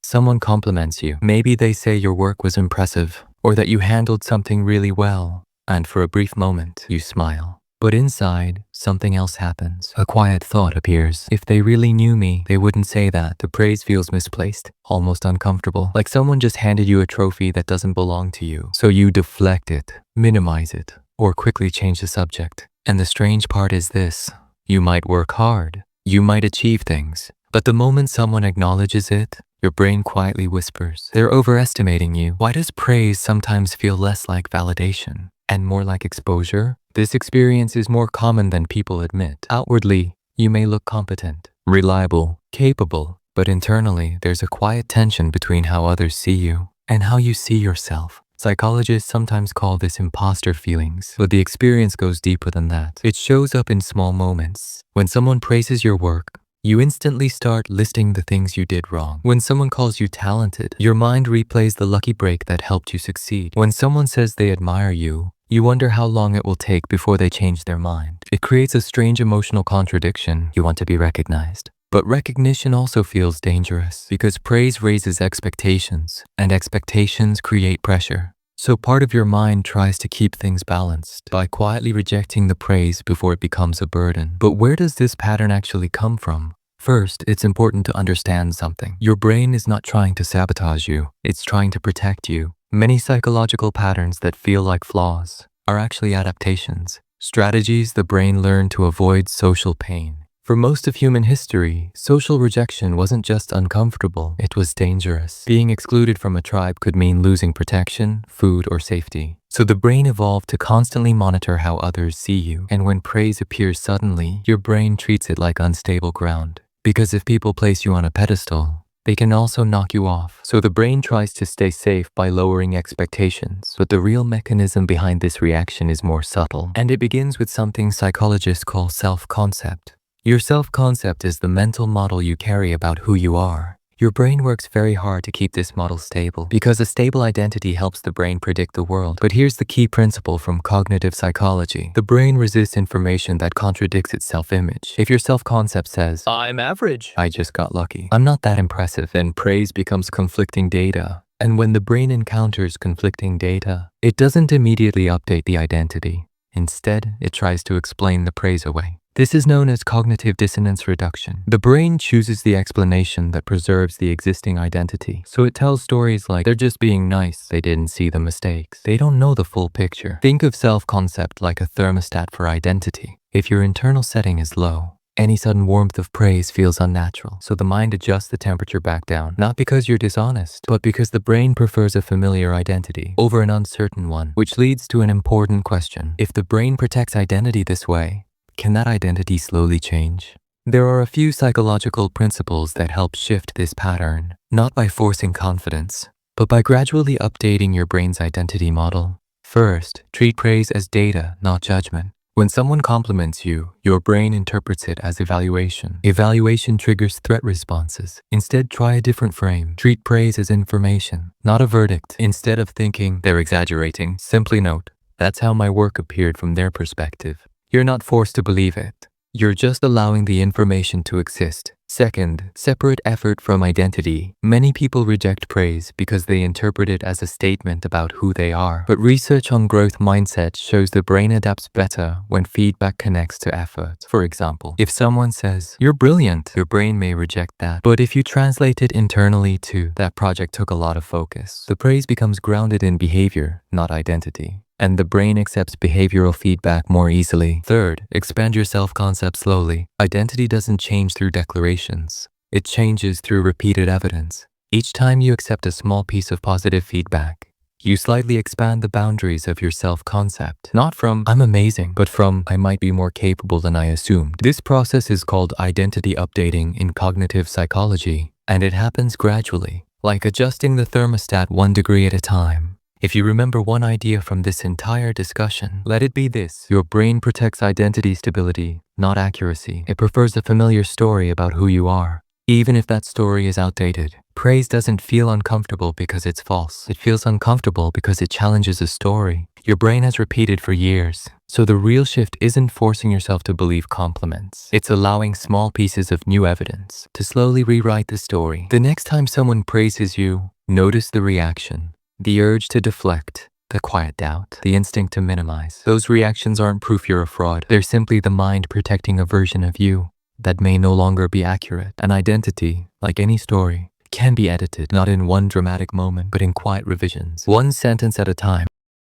Someone compliments you. Maybe they say your work was impressive or that you handled something really well. And for a brief moment, you smile. But inside, something else happens. A quiet thought appears. If they really knew me, they wouldn't say that. The praise feels misplaced, almost uncomfortable, like someone just handed you a trophy that doesn't belong to you. So you deflect it, minimize it, or quickly change the subject. And the strange part is this. You might work hard, you might achieve things, but the moment someone acknowledges it, your brain quietly whispers, they're overestimating you. Why does praise sometimes feel less like validation and more like exposure? This experience is more common than people admit. Outwardly, you may look competent, reliable, capable, but internally, there's a quiet tension between how others see you and how you see yourself. Psychologists sometimes call this imposter feelings, but the experience goes deeper than that. It shows up in small moments. When someone praises your work, you instantly start listing the things you did wrong. When someone calls you talented, your mind replays the lucky break that helped you succeed. When someone says they admire you, you wonder how long it will take before they change their mind. It creates a strange emotional contradiction. You want to be recognized. But recognition also feels dangerous because praise raises expectations, and expectations create pressure. So part of your mind tries to keep things balanced by quietly rejecting the praise before it becomes a burden. But where does this pattern actually come from? First, it's important to understand something. Your brain is not trying to sabotage you. It's trying to protect you. Many psychological patterns that feel like flaws are actually adaptations, strategies the brain learned to avoid social pain. For most of human history, social rejection wasn't just uncomfortable, it was dangerous. Being excluded from a tribe could mean losing protection, food, or safety. So the brain evolved to constantly monitor how others see you, and when praise appears suddenly, your brain treats it like unstable ground. Because if people place you on a pedestal, they can also knock you off. So the brain tries to stay safe by lowering expectations. But the real mechanism behind this reaction is more subtle, and it begins with something psychologists call self-concept. Your self-concept is the mental model you carry about who you are. Your brain works very hard to keep this model stable because a stable identity helps the brain predict the world. But here's the key principle from cognitive psychology. The brain resists information that contradicts its self-image. If your self-concept says, I'm average, I just got lucky, I'm not that impressive, then praise becomes conflicting data. And when the brain encounters conflicting data, it doesn't immediately update the identity. Instead, it tries to explain the praise away. This is known as cognitive dissonance reduction. The brain chooses the explanation that preserves the existing identity. So it tells stories like, they're just being nice, they didn't see the mistakes. They don't know the full picture. Think of self-concept like a thermostat for identity. If your internal setting is low, any sudden warmth of praise feels unnatural. So the mind adjusts the temperature back down, not because you're dishonest, but because the brain prefers a familiar identity over an uncertain one, which leads to an important question. If the brain protects identity this way, can that identity slowly change? There are a few psychological principles that help shift this pattern, not by forcing confidence, but by gradually updating your brain's identity model. First, treat praise as data, not judgment. When someone compliments you, your brain interprets it as evaluation. Evaluation triggers threat responses. Instead, try a different frame. Treat praise as information, not a verdict. Instead of thinking, they're exaggerating, simply note, that's how my work appeared from their perspective. You're not forced to believe it. You're just allowing the information to exist. Second, separate effort from identity. Many people reject praise because they interpret it as a statement about who they are. But research on growth mindset shows the brain adapts better when feedback connects to effort. For example, if someone says, you're brilliant, your brain may reject that. But if you translate it internally to, that project took a lot of focus, the praise becomes grounded in behavior, not identity. And the brain accepts behavioral feedback more easily. Third, expand your self-concept slowly. Identity doesn't change through declarations. It changes through repeated evidence. Each time you accept a small piece of positive feedback, you slightly expand the boundaries of your self-concept. Not from, I'm amazing, but from, I might be more capable than I assumed. This process is called identity updating in cognitive psychology, and it happens gradually, like adjusting the thermostat 1 degree at a time. If you remember one idea from this entire discussion, let it be this. Your brain protects identity stability, not accuracy. It prefers a familiar story about who you are. Even if that story is outdated, praise doesn't feel uncomfortable because it's false. It feels uncomfortable because it challenges a story your brain has repeated for years. So the real shift isn't forcing yourself to believe compliments. It's allowing small pieces of new evidence to slowly rewrite the story. The next time someone praises you, notice the reaction, the urge to deflect, the quiet doubt, the instinct to minimize. Those reactions aren't proof you're a fraud. They're simply the mind protecting a version of you that may no longer be accurate. An identity, like any story, can be edited, not in one dramatic moment, but in quiet revisions, one sentence at a time.